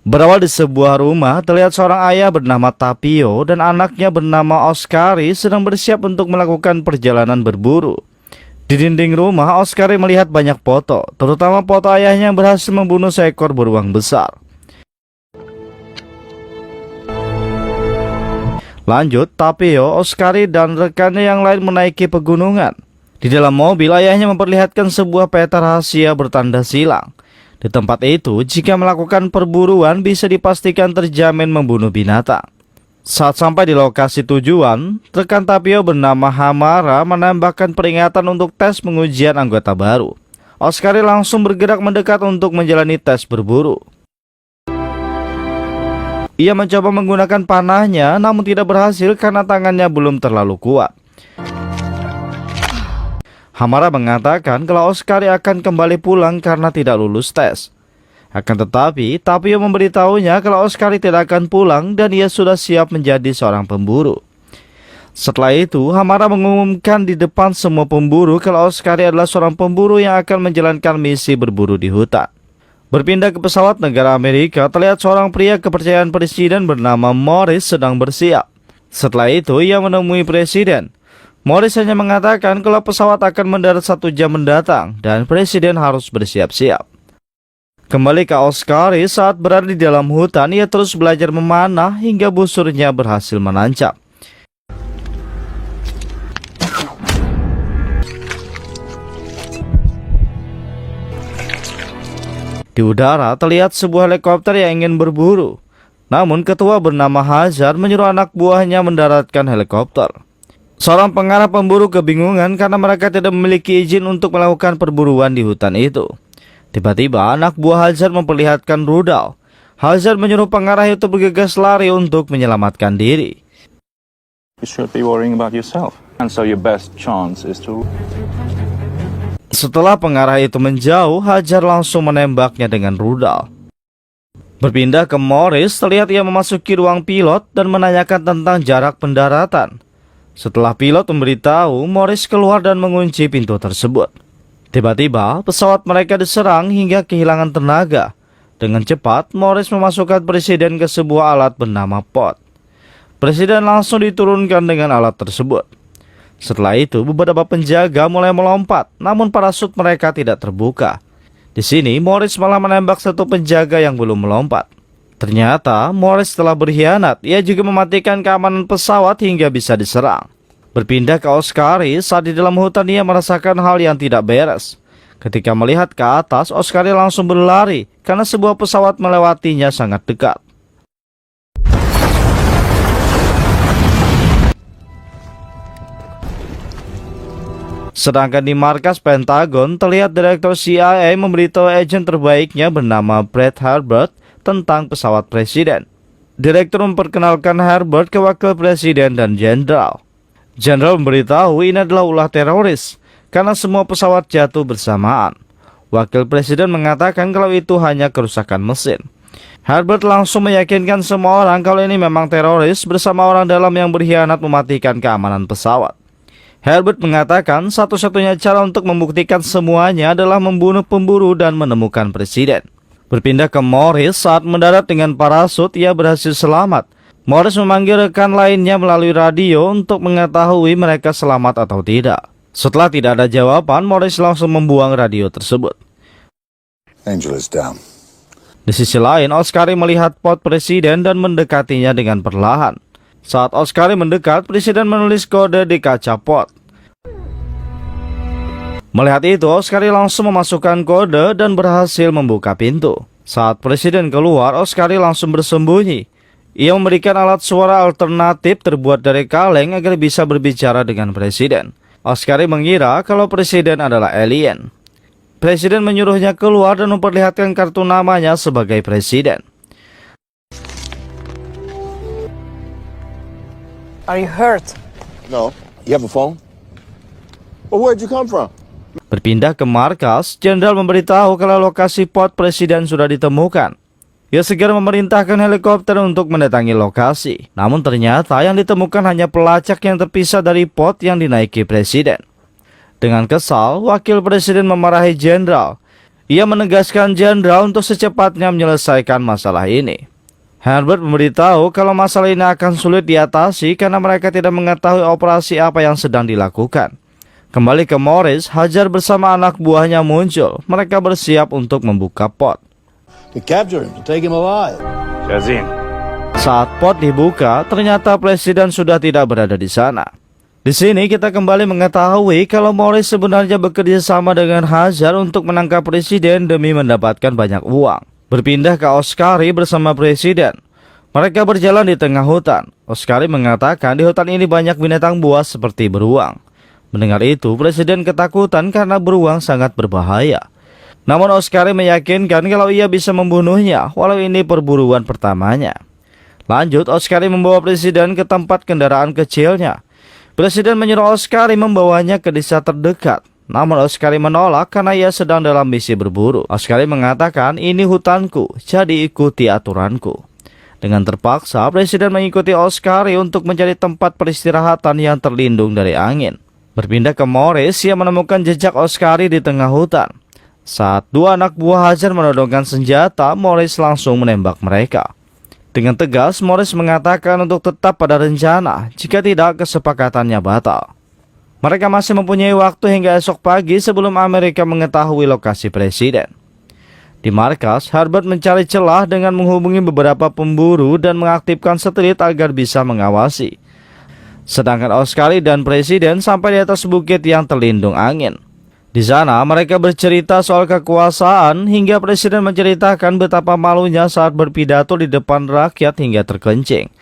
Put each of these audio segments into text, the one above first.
Berawal di sebuah rumah, terlihat seorang ayah bernama Tapio dan anaknya bernama Oskari sedang bersiap untuk melakukan perjalanan berburu. Di dinding rumah, Oskari melihat banyak foto, terutama foto ayahnya yang berhasil membunuh seekor beruang besar. Lanjut, Tapio, Oskari, dan rekannya yang lain menaiki pegunungan. Di dalam mobil, ayahnya memperlihatkan sebuah peta rahasia bertanda silang. Di tempat itu, jika melakukan perburuan bisa dipastikan terjamin membunuh binatang. Saat sampai di lokasi tujuan, rekan Tapio bernama Hamara menambahkan peringatan untuk tes pengujian anggota baru. Oskari langsung bergerak mendekat untuk menjalani tes berburu. Ia mencoba menggunakan panahnya, namun tidak berhasil karena tangannya belum terlalu kuat. Hamara mengatakan kalau Oskari akan kembali pulang karena tidak lulus tes. Akan tetapi, Tapio memberitahunya kalau Oskari tidak akan pulang dan ia sudah siap menjadi seorang pemburu. Setelah itu, Hamara mengumumkan di depan semua pemburu kalau Oskari adalah seorang pemburu yang akan menjalankan misi berburu di hutan. Berpindah ke pesawat negara Amerika, terlihat seorang pria kepercayaan presiden bernama Morris sedang bersiap. Setelah itu, ia menemui presiden. Morris hanya mengatakan kalau pesawat akan mendarat 1 jam mendatang dan presiden harus bersiap-siap. Kembali ke Oskari, saat berada di dalam hutan, ia terus belajar memanah hingga busurnya berhasil menancap. Di udara, terlihat sebuah helikopter yang ingin berburu. Namun ketua bernama Hazard menyuruh anak buahnya mendaratkan helikopter. Seorang pengarah pemburu kebingungan karena mereka tidak memiliki izin untuk melakukan perburuan di hutan itu. Tiba-tiba anak buah Hazard memperlihatkan rudal. Hazard menyuruh pengarah itu bergegas lari untuk menyelamatkan diri. You should be worrying about yourself. And so your best chance is to... Setelah pengarah itu menjauh, Hazard langsung menembaknya dengan rudal. Berpindah ke Morris, terlihat ia memasuki ruang pilot dan menanyakan tentang jarak pendaratan. Setelah pilot memberitahu, Morris keluar dan mengunci pintu tersebut. Tiba-tiba, pesawat mereka diserang hingga kehilangan tenaga. Dengan cepat, Morris memasukkan presiden ke sebuah alat bernama pod. Presiden langsung diturunkan dengan alat tersebut. Setelah itu, beberapa penjaga mulai melompat, namun parasut mereka tidak terbuka. Di sini, Morris malah menembak satu penjaga yang belum melompat. Ternyata, Morris telah berkhianat. Ia juga mematikan keamanan pesawat hingga bisa diserang. Berpindah ke Oskari, saat di dalam hutan ia merasakan hal yang tidak beres. Ketika melihat ke atas, Oskari langsung berlari karena sebuah pesawat melewatinya sangat dekat. Sedangkan di markas Pentagon, terlihat Direktur CIA memberitahu agen terbaiknya bernama Brett Herbert tentang pesawat presiden. Direktur memperkenalkan Herbert ke wakil presiden dan jenderal. Jenderal memberitahu ini adalah ulah teroris karena semua pesawat jatuh bersamaan. Wakil presiden mengatakan kalau itu hanya kerusakan mesin. Herbert langsung meyakinkan semua orang kalau ini memang teroris bersama orang dalam yang berkhianat mematikan keamanan pesawat. Herbert mengatakan satu-satunya cara untuk membuktikan semuanya adalah membunuh pemburu dan menemukan presiden. Berpindah ke Morris, saat mendarat dengan parasut, ia berhasil selamat. Morris memanggil rekan lainnya melalui radio untuk mengetahui mereka selamat atau tidak. Setelah tidak ada jawaban, Morris langsung membuang radio tersebut. Angel is down. Di sisi lain, Oskari melihat pot presiden dan mendekatinya dengan perlahan. Saat Oskari mendekat, presiden menulis kode di kaca pot. Melihat itu, Oskari langsung memasukkan kode dan berhasil membuka pintu. Saat presiden keluar, Oskari langsung bersembunyi. Ia memberikan alat suara alternatif terbuat dari kaleng agar bisa berbicara dengan presiden. Oskari mengira kalau presiden adalah alien. Presiden menyuruhnya keluar dan memperlihatkan kartu namanya sebagai presiden. Are you hurt? No. You have a phone? Well, where'd you come from? Berpindah ke markas, jenderal memberitahu kalau lokasi pot presiden sudah ditemukan. Ia segera memerintahkan helikopter untuk mendatangi lokasi. Namun ternyata yang ditemukan hanya pelacak yang terpisah dari pot yang dinaiki presiden. Dengan kesal, wakil presiden memarahi jenderal. Ia menegaskan jenderal untuk secepatnya menyelesaikan masalah ini. Herbert memberitahu kalau masalah ini akan sulit diatasi karena mereka tidak mengetahui operasi apa yang sedang dilakukan. Kembali ke Morris, Hajar bersama anak buahnya muncul. Mereka bersiap untuk membuka pot. To capture him, to take him alive. Shazin. Saat pot dibuka, ternyata presiden sudah tidak berada di sana. Di sini kita kembali mengetahui kalau Morris sebenarnya bekerja sama dengan Hajar untuk menangkap presiden demi mendapatkan banyak uang. Berpindah ke Oscari bersama presiden. Mereka berjalan di tengah hutan. Oscari mengatakan di hutan ini banyak binatang buas seperti beruang. Mendengar itu, presiden ketakutan karena beruang sangat berbahaya. Namun Oscari meyakinkan kalau ia bisa membunuhnya, walau ini perburuan pertamanya. Lanjut, Oscari membawa presiden ke tempat kendaraan kecilnya. Presiden menyuruh Oscari membawanya ke desa terdekat. Namun Oscari menolak karena ia sedang dalam misi berburu. Oscari mengatakan, ini hutanku, jadi ikuti aturanku. Dengan terpaksa, presiden mengikuti Oscari untuk mencari tempat peristirahatan yang terlindung dari angin. Berpindah ke Morris, ia menemukan jejak Oscari di tengah hutan. Saat dua anak buah Hajar menodongkan senjata, Morris langsung menembak mereka. Dengan tegas, Morris mengatakan untuk tetap pada rencana, jika tidak kesepakatannya batal. Mereka masih mempunyai waktu hingga esok pagi sebelum Amerika mengetahui lokasi presiden. Di markas, Herbert mencari celah dengan menghubungi beberapa pemburu dan mengaktifkan satelit agar bisa mengawasi. Sedangkan Oscari dan presiden sampai di atas bukit yang terlindung angin. Di sana mereka bercerita soal kekuasaan hingga presiden menceritakan betapa malunya saat berpidato di depan rakyat hingga terkencing.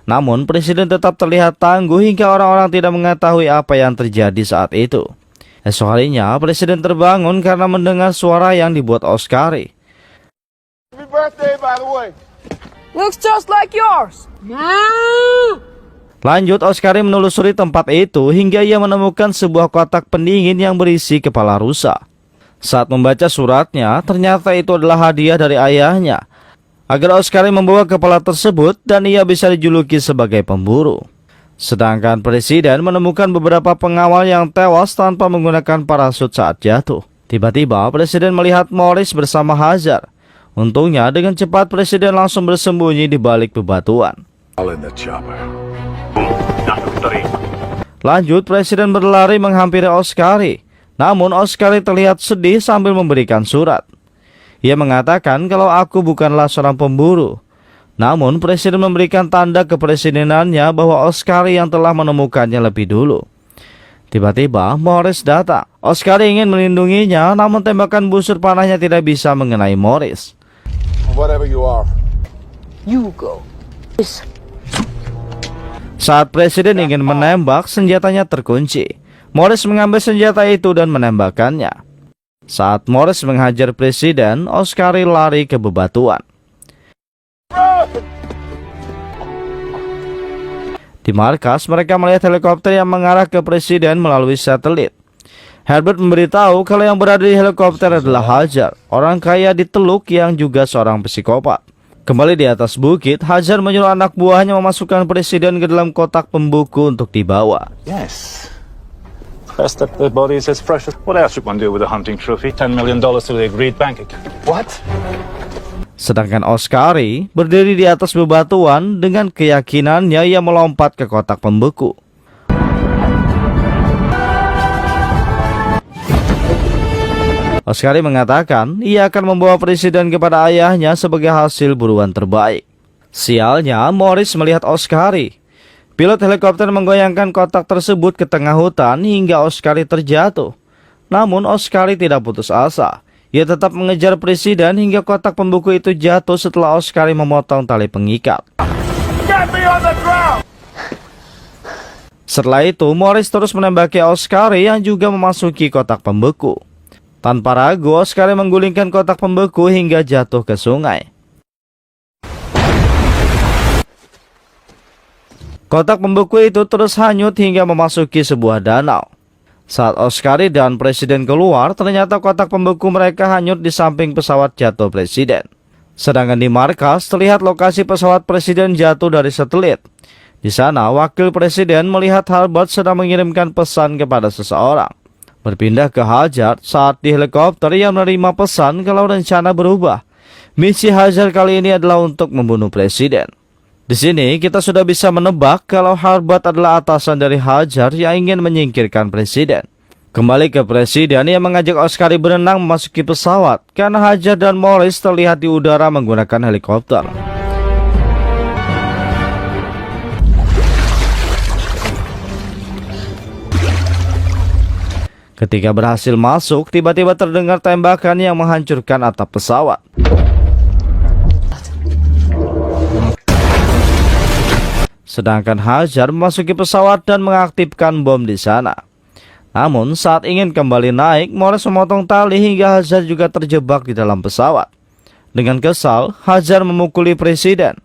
Namun presiden tetap terlihat tangguh hingga orang-orang tidak mengetahui apa yang terjadi saat itu. Esok harinya presiden terbangun karena mendengar suara yang dibuat Oscari. Happy birthday, by the way. Looks just like yours. Lanjut, Oscari menelusuri tempat itu hingga ia menemukan sebuah kotak pendingin yang berisi kepala rusa. Saat membaca suratnya, ternyata itu adalah hadiah dari ayahnya, agar Oscari membawa kepala tersebut dan ia bisa dijuluki sebagai pemburu. Sedangkan presiden menemukan beberapa pengawal yang tewas tanpa menggunakan parasut saat jatuh. Tiba-tiba presiden melihat Morris bersama Hajar. Untungnya dengan cepat presiden langsung bersembunyi di balik bebatuan. All in the chopper. Lanjut, presiden berlari menghampiri Oscari. Namun Oscari terlihat sedih sambil memberikan surat. Ia mengatakan kalau aku bukanlah seorang pemburu. Namun presiden memberikan tanda kepresidenannya bahwa Oscari yang telah menemukannya lebih dulu. Tiba-tiba Morris datang. Oscari ingin melindunginya, namun tembakan busur panahnya tidak bisa mengenai Morris. Whatever you are. You go. Saat presiden ingin menembak, senjatanya terkunci. Morris mengambil senjata itu dan menembakkannya. Saat Morris menghajar presiden, Oscari lari ke bebatuan. Di markas, mereka melihat helikopter yang mengarah ke presiden melalui satelit. Herbert memberitahu kalau yang berada di helikopter adalah Hajar, orang kaya di Teluk yang juga seorang psikopat. Kembali di atas bukit, Hajar menyuruh anak buahnya memasukkan presiden ke dalam kotak pembuku untuk dibawa. Yes. Best that the body is as fresh as... What else should one do with a hunting trophy? $10 million to the agreed bank account. What? Sedangkan Oscari berdiri di atas bebatuan dengan keyakinannya ia melompat ke kotak pembuku. Oscari mengatakan ia akan membawa presiden kepada ayahnya sebagai hasil buruan terbaik. Sialnya, Morris melihat Oscari. Pilot helikopter menggoyangkan kotak tersebut ke tengah hutan hingga Oscari terjatuh. Namun Oscari tidak putus asa. Ia tetap mengejar presiden hingga kotak pembuku itu jatuh setelah Oscari memotong tali pengikat. Get me on the ground! Setelah itu, Morris terus menembaki Oscari yang juga memasuki kotak pembeku. Tanpa ragu, Oscari menggulingkan kotak pembeku hingga jatuh ke sungai. Kotak pembeku itu terus hanyut hingga memasuki sebuah danau. Saat Oscari dan presiden keluar, ternyata kotak pembeku mereka hanyut di samping pesawat jatuh presiden. Sedangkan di markas, terlihat lokasi pesawat presiden jatuh dari satelit. Di sana, wakil presiden melihat Herbert sedang mengirimkan pesan kepada seseorang. Berpindah ke Hajar saat di helikopter yang menerima pesan kalau rencana berubah. Misi Hajar kali ini adalah untuk membunuh presiden. Di sini kita sudah bisa menebak kalau Harbert adalah atasan dari Hajar yang ingin menyingkirkan presiden. Kembali ke presiden yang mengajak Oscari berenang memasuki pesawat karena Hajar dan Morris terlihat di udara menggunakan helikopter. Ketika berhasil masuk, tiba-tiba terdengar tembakan yang menghancurkan atap pesawat. Sedangkan Hajar memasuki pesawat dan mengaktifkan bom di sana. Namun saat ingin kembali naik, Morris memotong tali hingga Hajar juga terjebak di dalam pesawat. Dengan kesal, Hajar memukuli presiden.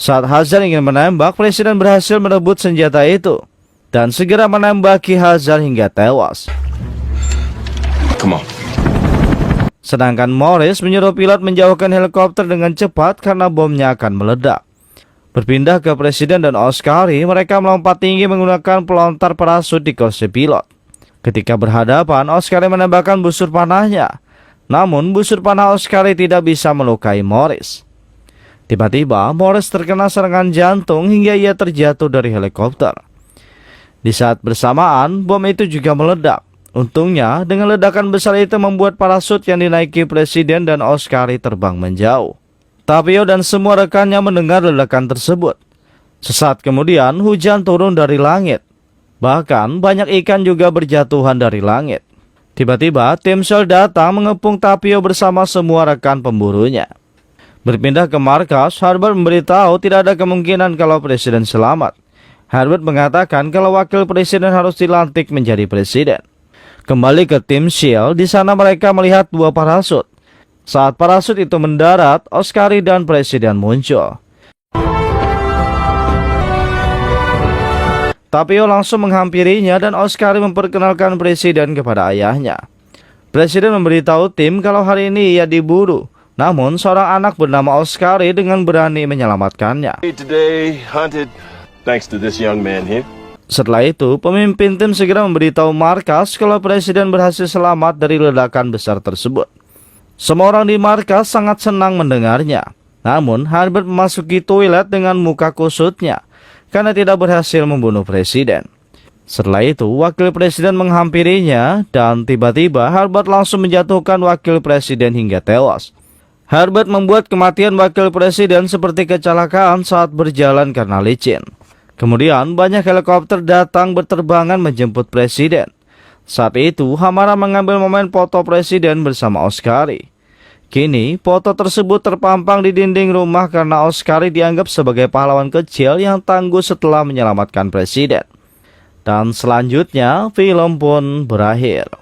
Saat Hajar ingin menembak, presiden berhasil merebut senjata itu dan segera menembaki Hajar hingga tewas. Come on. Sedangkan Morris menyuruh pilot menjauhkan helikopter dengan cepat karena bomnya akan meledak. Berpindah ke presiden dan Oscari, mereka melompat tinggi menggunakan pelontar parasut di kursi pilot. Ketika berhadapan, Oscari menembakkan busur panahnya. Namun busur panah Oscari tidak bisa melukai Morris. Tiba-tiba Morris terkena serangan jantung hingga ia terjatuh dari helikopter. Di saat bersamaan, bom itu juga meledak. Untungnya, dengan ledakan besar itu membuat parasut yang dinaiki presiden dan Oscari terbang menjauh. Tapio dan semua rekannya mendengar ledakan tersebut. Sesaat kemudian, hujan turun dari langit. Bahkan, banyak ikan juga berjatuhan dari langit. Tiba-tiba, tim Shell datang mengepung Tapio bersama semua rekan pemburunya. Berpindah ke markas, Harbert memberitahu tidak ada kemungkinan kalau presiden selamat. Harbert mengatakan kalau wakil presiden harus dilantik menjadi presiden. Kembali ke tim Shield, di sana mereka melihat dua parasut. Saat parasut itu mendarat, Oscari dan presiden muncul. Tapio langsung menghampirinya dan Oscari memperkenalkan presiden kepada ayahnya. Presiden memberitahu tim kalau hari ini ia diburu. Namun seorang anak bernama Oscari dengan berani menyelamatkannya. Today hunted thanks to this young man here. Setelah itu, pemimpin tim segera memberitahu markas kalau presiden berhasil selamat dari ledakan besar tersebut. Semua orang di markas sangat senang mendengarnya. Namun, Harbert memasuki toilet dengan muka kusutnya karena tidak berhasil membunuh presiden. Setelah itu, wakil presiden menghampirinya dan tiba-tiba Harbert langsung menjatuhkan wakil presiden hingga tewas. Harbert membuat kematian wakil presiden seperti kecelakaan saat berjalan karena licin. Kemudian banyak helikopter datang berterbangan menjemput presiden. Saat itu Hamara mengambil momen foto presiden bersama Oscari. Kini foto tersebut terpampang di dinding rumah karena Oscari dianggap sebagai pahlawan kecil yang tangguh setelah menyelamatkan presiden. Dan selanjutnya film pun berakhir.